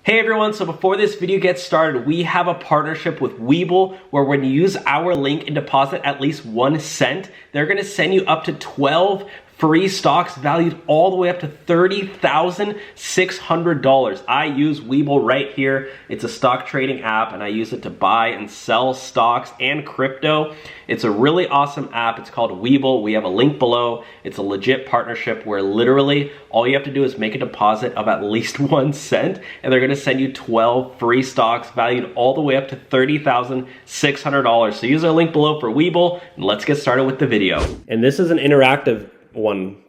Hey everyone, so before this video gets started, we have a partnership with Webull where when you use our link and deposit at least 1 cent, they're gonna send you up to 12 free stocks valued all the way up to $30,600. I use Webull right here. It's a stock trading app and I use it to buy and sell stocks and crypto. It's a really awesome app. It's called Webull. We have a link below. It's a legit partnership where literally all you have to do is make a deposit of at least 1 cent and they're gonna send you 12 free stocks valued all the way up to $30,600. So use our link below for Webull and let's get started with the video. And this is an interactive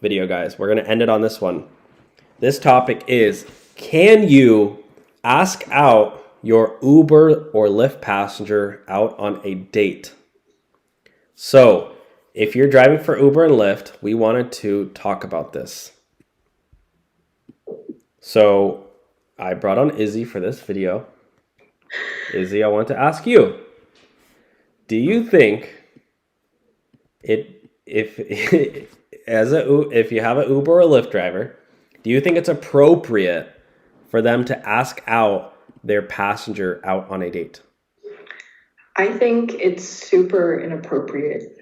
video, guys. We're gonna end it on this one. This topic is, can you ask out your Uber or Lyft passenger out on a date? So if you're driving for Uber and Lyft, we wanted to talk about this. So I brought on Izzy for this video. Izzy, I want to ask you, do you think if you have an Uber or a Lyft driver, do you think it's appropriate for them to ask out their passenger out on a date? I think it's super inappropriate.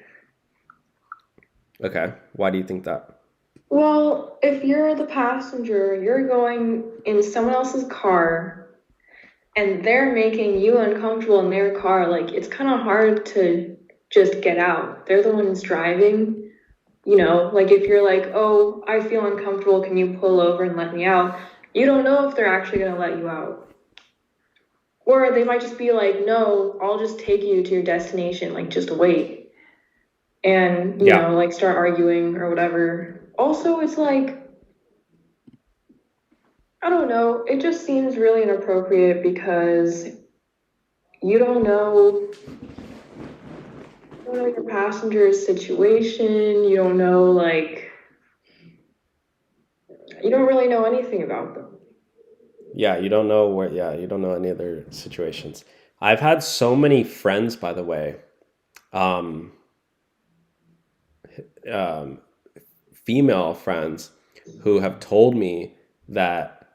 Okay, why do you think that? Well, if you're the passenger, you're going in someone else's car and they're making you uncomfortable in their car, like it's kind of hard to just get out. They're the ones driving. Like if you're like, oh, I feel uncomfortable, can you pull over and let me out? You don't know if they're actually going to let you out. Or they might just be like, no, I'll just take you to your destination, like just wait. And, like start arguing or whatever. Also, it's like, I don't know, it just seems really inappropriate because you don't know your passenger's situation. You don't know, you don't really know anything about them. Yeah, you don't know you don't know any other situations. I've had so many friends, by the way, female friends who have told me that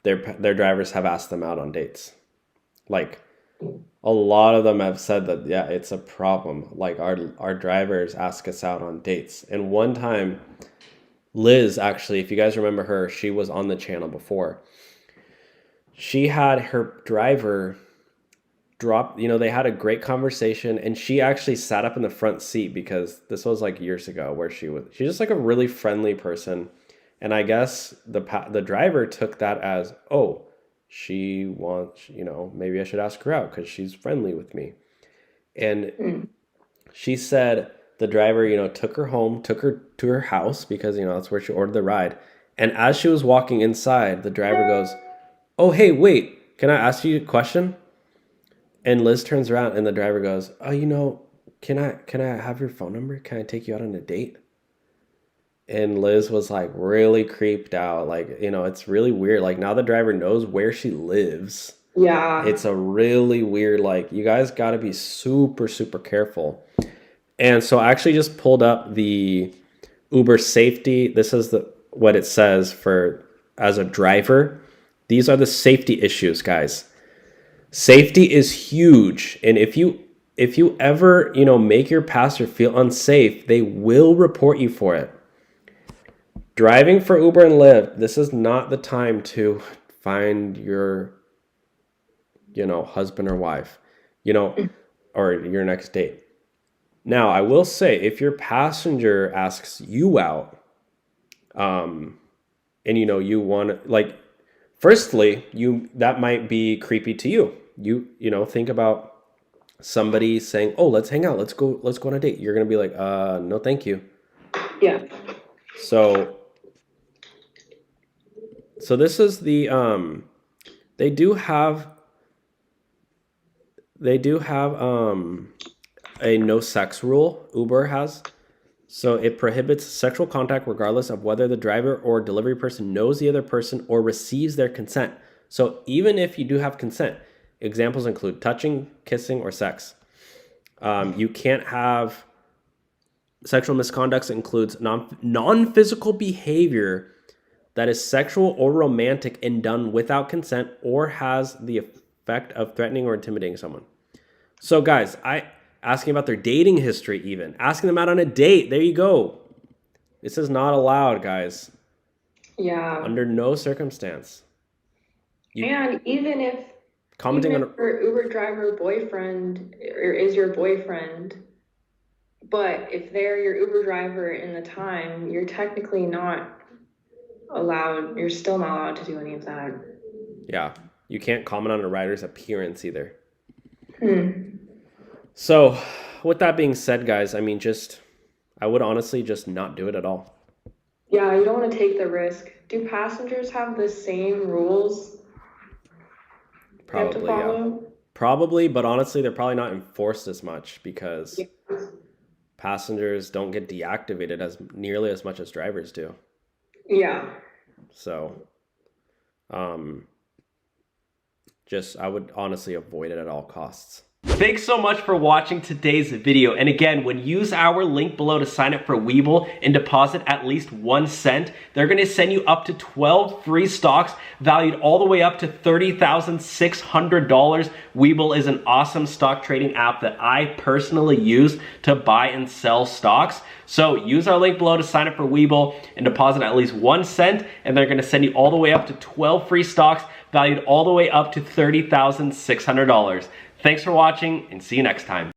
their drivers have asked them out on dates. Like a lot of them have said that, yeah, it's a problem. Like our drivers ask us out on dates. And one time, Liz, actually, if you guys remember her, she was on the channel before. She had her driver drop, they had a great conversation and she actually sat up in the front seat because this was like years ago where she's just like a really friendly person. And I guess the driver took that as, oh, she wants, maybe I should ask her out because she's friendly with me. And she said the driver, took her home, took her to her house because, that's where she ordered the ride. And as she was walking inside, the driver goes, oh, hey, wait, can I ask you a question? And Liz turns around and the driver goes, oh, can I have your phone number? Can I take you out on a date? And Liz was like really creeped out. Like, it's really weird. Like now the driver knows where she lives. Yeah. It's a really weird, like, you guys got to be super, super careful. And so I actually just pulled up the Uber safety. This is what it says for as a driver. These are the safety issues, guys. Safety is huge. And if you ever, make your passenger feel unsafe, they will report you for it. Driving for Uber and Lyft, this is not the time to find your, husband or wife, or your next date. Now, I will say, if your passenger asks you out, and you want, like, firstly, that might be creepy to you. You think about somebody saying, "Oh, let's hang out. Let's go on a date." You're gonna be like, no, thank you." Yeah. So this is the they do have a no sex rule. Uber has. So it prohibits sexual contact regardless of whether the driver or delivery person knows the other person or receives their consent. So even if you do have consent, examples include touching, kissing, or sex. You can't have sexual misconduct includes non-physical behavior that is sexual or romantic and done without consent or has the effect of threatening or intimidating someone. So guys, asking about their dating history, even asking them out on a date. There you go. This is not allowed, guys. Yeah. Under no circumstance. And even if Commenting on your Uber driver boyfriend or is your boyfriend, but if they're your Uber driver in the time, you're technically not allowed. You're still not allowed to do any of that. Yeah, you can't comment on a rider's appearance either. So, with that being said, guys, I mean, I would honestly just not do it at all. Yeah, you don't want to take the risk. Do passengers have the same rules? Probably, yeah. Probably, but honestly, they're probably not enforced as much because passengers don't get deactivated as nearly as much as drivers do. Yeah. So, I would honestly avoid it at all costs. Thanks so much for watching today's video. And again, when you use our link below to sign up for Webull and deposit at least 1 cent, they're going to send you up to 12 free stocks valued all the way up to $30,600. Webull is an awesome stock trading app that I personally use to buy and sell stocks. So use our link below to sign up for Webull and deposit at least 1 cent, and they're going to send you all the way up to 12 free stocks valued all the way up to $30,600. Thanks for watching and see you next time.